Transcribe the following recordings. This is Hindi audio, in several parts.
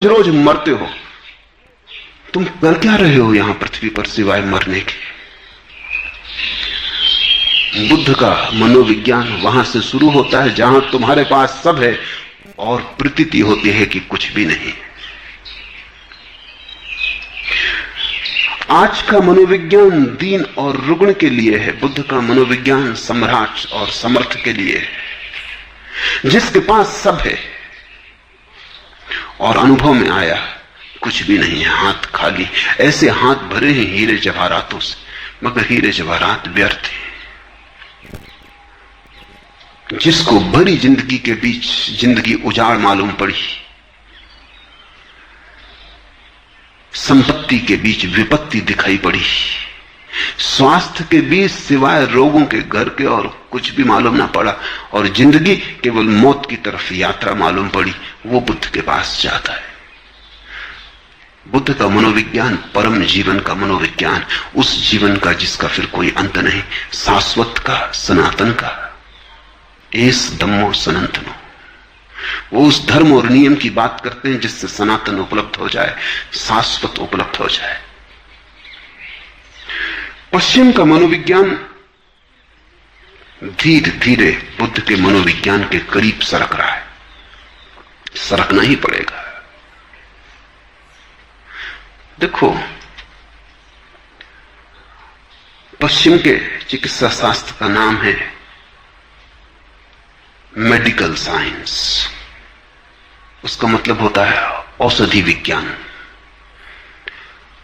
रोज मरते हो, तुम कर क्या रहे हो यहां पृथ्वी पर सिवाय मरने के। बुद्ध का मनोविज्ञान वहां से शुरू होता है जहां तुम्हारे पास सब है और प्रतीति होती है कि कुछ भी नहीं। आज का मनोविज्ञान दीन और रुग्ण के लिए है, बुद्ध का मनोविज्ञान सम्राट और समर्थ के लिए है, जिसके पास सब है और अनुभव में आया कुछ भी नहीं है, हाथ खाली। ऐसे हाथ भरे हैं हीरे जवाहरातों से, मगर हीरे जवाहरात व्यर्थ हैं। जिसको भरी जिंदगी के बीच जिंदगी उजाड़ मालूम पड़ी, संपत्ति के बीच विपत्ति दिखाई पड़ी, स्वास्थ्य के बीच सिवाय रोगों के घर के और कुछ भी मालूम ना पड़ा, और जिंदगी केवल मौत की तरफ यात्रा मालूम पड़ी, वो बुद्ध के पास जाता है। बुद्ध का मनोविज्ञान परम जीवन का मनोविज्ञान, उस जीवन का जिसका फिर कोई अंत नहीं, शाश्वत का, सनातन का। एस धम्मो सनातनो, वो उस धर्म और नियम की बात करते हैं जिससे सनातन उपलब्ध हो जाए, शाश्वत उपलब्ध हो जाए। पश्चिम का मनोविज्ञान धीरे धीरे बुद्ध के मनोविज्ञान के करीब सरक रहा है, सरकना ही पड़ेगा। देखो, पश्चिम के चिकित्सा शास्त्र का नाम है मेडिकल साइंस। उसका मतलब होता है औषधि विज्ञान।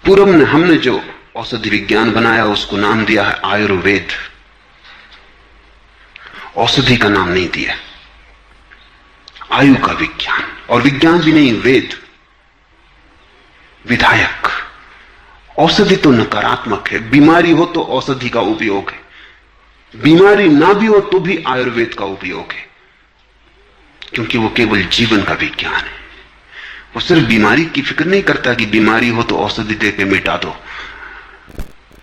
पूर्व ने हमने जो औषधि विज्ञान बनाया उसको नाम दिया है आयुर्वेद। औषधि का नाम नहीं दिया, आयु का विज्ञान, और विज्ञान भी नहीं, वेद, विधायक। औषधि तो नकारात्मक है, बीमारी हो तो औषधि का उपयोग है, बीमारी ना भी हो तो भी आयुर्वेद का उपयोग है, क्योंकि वो केवल जीवन का विज्ञान है। वो सिर्फ बीमारी की फिक्र नहीं करता कि बीमारी हो तो औषधि देके मिटा दो,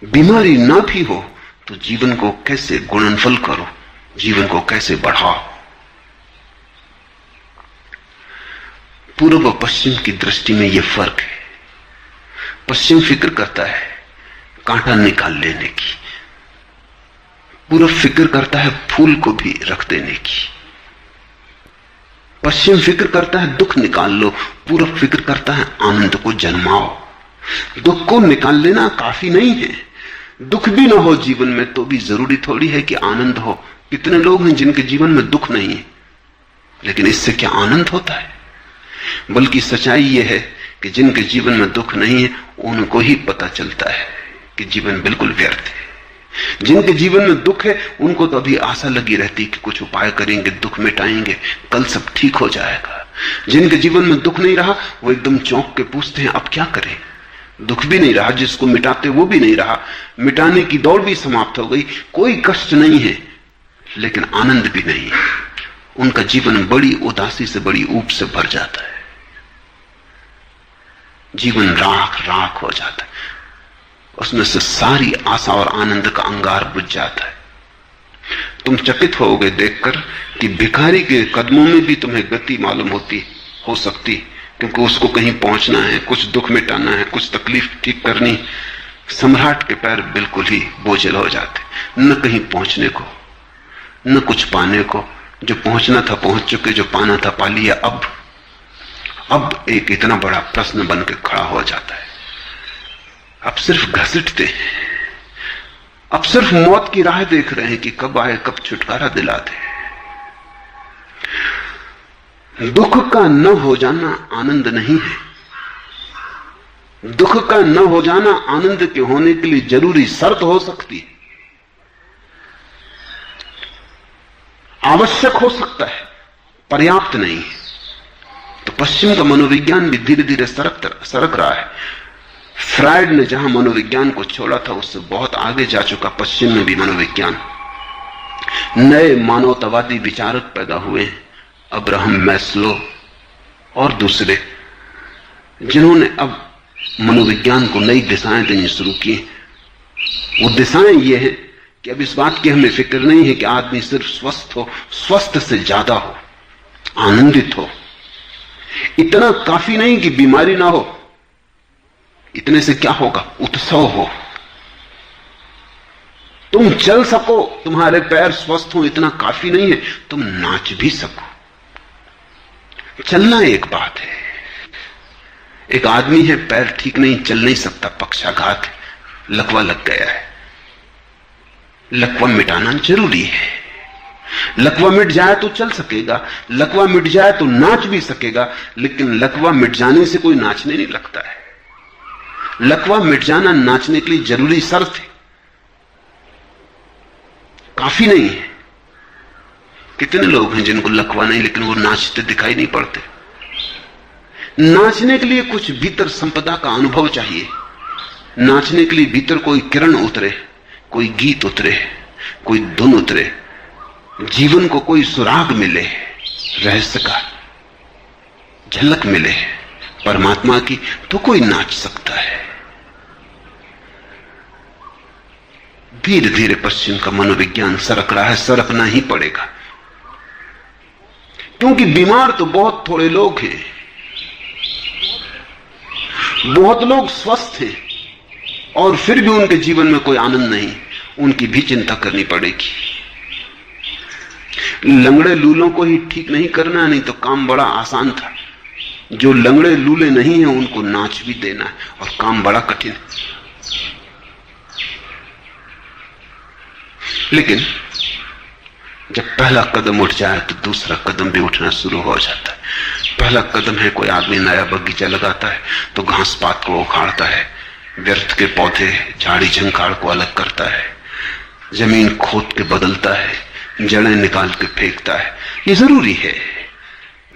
बीमारी ना भी हो तो जीवन को कैसे गुणनफल करो, जीवन को कैसे बढ़ाओ। पूर्व और पश्चिम की दृष्टि में यह फर्क है। पश्चिम फिक्र करता है कांटा निकाल लेने की, पूर्व फिक्र करता है फूल को भी रख देने की। पश्चिम फिक्र करता है दुख निकाल लो, पूर्व फिक्र करता है आनंद को जन्माओ। दुख को निकाल लेना काफी नहीं है, दुख भी ना हो जीवन में तो भी जरूरी थोड़ी है कि आनंद हो। कितने लोग हैं जिनके जीवन में दुख नहीं है, लेकिन इससे क्या आनंद होता है? बल्कि सच्चाई यह है कि जिनके जीवन में दुख नहीं है उनको ही पता चलता है कि जीवन बिल्कुल व्यर्थ है। जिनके जीवन में दुख है उनको तो अभी आशा लगी रहती कि कुछ उपाय करेंगे, दुख मिटाएंगे, कल सब ठीक हो जाएगा। जिनके जीवन में दुख नहीं रहा वो एकदम चौंक के पूछते हैं अब क्या करें। दुख भी नहीं रहा, जिसको मिटाते वो भी नहीं रहा, मिटाने की दौड़ भी समाप्त हो गई, कोई कष्ट नहीं है लेकिन आनंद भी नहीं है। उनका जीवन बड़ी उदासी से, बड़ी ऊब से भर जाता है, जीवन राख राख हो जाता है, उसमें से सारी आशा और आनंद का अंगार बुझ जाता है। तुम चकित होगे देखकर कि भिखारी के कदमों में भी तुम्हें गति मालूम हो सकती, क्योंकि उसको कहीं पहुंचना है, कुछ दुख मिटाना है, कुछ तकलीफ ठीक करनी। सम्राट के पैर बिल्कुल ही बोझल हो जाते, न कहीं पहुंचने को, न कुछ पाने को। जो पहुंचना था पहुंच चुके, जो पाना था पा लिया। अब एक इतना बड़ा प्रश्न बन के खड़ा हो जाता है। अब सिर्फ घसीटते हैं, अब सिर्फ मौत की राह देख रहे हैं कि कब आए, कब छुटकारा दिला दे। दुख का न हो जाना आनंद नहीं है, दुख का न हो जाना आनंद के होने के लिए जरूरी शर्त हो सकती है, आवश्यक हो सकता है, पर्याप्त नहीं है। तो पश्चिम का मनोविज्ञान भी धीरे धीरे सरक रहा है। फ्रायड ने जहां मनोविज्ञान को छोड़ा था उससे बहुत आगे जा चुका पश्चिम में भी मनोविज्ञान। नए मानवतावादी विचारक पैदा हुए हैं, अब्राहम मैस्लो और दूसरे, जिन्होंने अब मनोविज्ञान को नई दिशाएं देनी शुरू की। वो दिशाएं ये हैं कि अब इस बात की हमें फिक्र नहीं है कि आदमी सिर्फ स्वस्थ हो, स्वस्थ से ज्यादा हो, आनंदित हो। इतना काफी नहीं कि बीमारी ना हो, इतने से क्या होगा, उत्सव हो। तुम चल सको, तुम्हारे पैर स्वस्थ हो, इतना काफी नहीं है, तुम नाच भी सको। चलना एक बात है। एक आदमी है, पैर ठीक नहीं, चल नहीं सकता, पक्षाघात है, लकवा लग गया है। लकवा मिटाना जरूरी है। लकवा मिट जाए तो चल सकेगा, लकवा मिट जाए तो नाच भी सकेगा, लेकिन लकवा मिट जाने से कोई नाचने नहीं लगता है। लकवा मिट जाना नाचने के लिए जरूरी शर्त है, काफी नहीं है। कितने लोग हैं जिनको लकवा नहीं, लेकिन वो नाचते दिखाई नहीं पड़ते। नाचने के लिए कुछ भीतर संपदा का अनुभव चाहिए। नाचने के लिए भीतर कोई किरण उतरे, कोई गीत उतरे, कोई धुन उतरे, जीवन को कोई सुराग मिले, रहस्य का झलक मिले परमात्मा की, तो कोई नाच सकता है। धीरे धीरे पश्चिम का मनोविज्ञान सरक रहा है, सरकना ही पड़ेगा, क्योंकि बीमार तो बहुत थोड़े लोग हैं, बहुत लोग स्वस्थ हैं, और फिर भी उनके जीवन में कोई आनंद नहीं। उनकी भी चिंता करनी पड़ेगी। लंगड़े लूलों को ही ठीक नहीं करना, नहीं तो काम बड़ा आसान था। जो लंगड़े लूले नहीं हैं उनको नाच भी देना है, और काम बड़ा कठिन है। लेकिन जब पहला कदम उठ जाए तो दूसरा कदम भी उठना शुरू हो जाता है। पहला कदम है, कोई आदमी नया बगीचा लगाता है तो घास पात को उखाड़ता है, व्यर्थ के पौधे झाड़ी झंखाड़ को अलग करता है, जमीन खोद के बदलता है, जड़ें निकाल के फेंकता है। ये जरूरी है,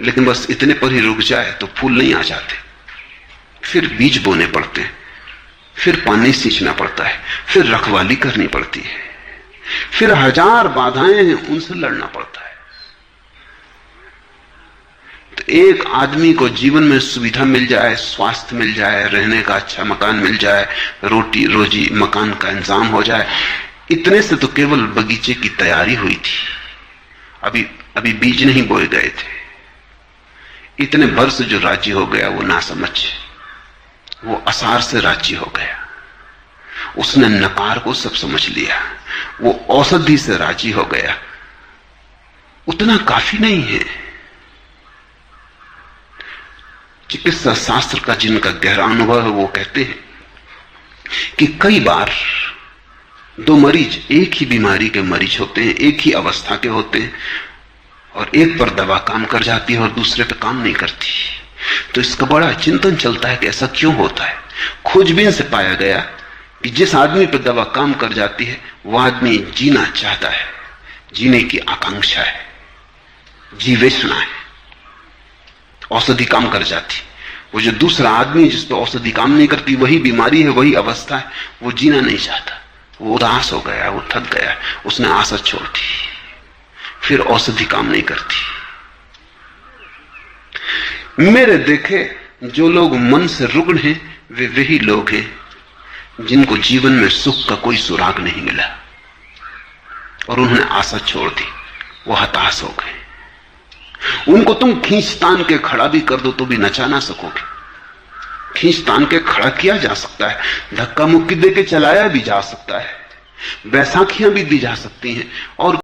लेकिन बस इतने पर ही रुक जाए तो फूल नहीं आ जाते। फिर बीज बोने पड़ते हैं, फिर पानी सींचना पड़ता है, फिर रखवाली करनी पड़ती है, फिर हजार बाधाएं हैं, उनसे लड़ना पड़ता है। तो एक आदमी को जीवन में सुविधा मिल जाए, स्वास्थ्य मिल जाए, रहने का अच्छा मकान मिल जाए, रोटी रोजी मकान का इंतजाम हो जाए, इतने से तो केवल बगीचे की तैयारी हुई थी। अभी बीज नहीं बोए गए थे। इतने भर से जो राजी हो गया वो ना समझ, वो असार से राजी हो गया। उसने नकार को सब समझ लिया, वो औषधि से राजी हो गया। उतना काफी नहीं है। चिकित्सा शास्त्र का जिनका गहरा अनुभव है वो कहते हैं कि कई बार दो मरीज एक ही बीमारी के मरीज होते हैं, एक ही अवस्था के होते हैं, और एक पर दवा काम कर जाती है और दूसरे पे काम नहीं करती। तो इसका बड़ा चिंतन चलता है कि ऐसा क्यों होता है। खोजबीन से पाया गया कि जिस आदमी पे दवा काम कर जाती है वह आदमी जीना चाहता है, जीने की आकांक्षा है, जीवेशना है, औषधि काम कर जाती। वो जो दूसरा आदमी जिस पे औषधि काम नहीं करती, वही बीमारी है, वही अवस्था है, वो जीना नहीं चाहता, वो उदास हो गया, वो थक गया, उसने आशा छोड़ दी, फिर औषधि काम नहीं करती। मेरे देखे जो लोग मन से रुग्ण हैं वे वही लोग हैं जिनको जीवन में सुख का कोई सुराग नहीं मिला और उन्होंने आशा छोड़ दी, वो हताश हो गए। उनको तुम खींचतान के खड़ा भी कर दो तो भी नचा ना सकोगे। खींचतान के खड़ा किया जा सकता है, धक्का मुक्की दे के चलाया भी जा सकता है, बैसाखियां भी दी जा सकती हैं, और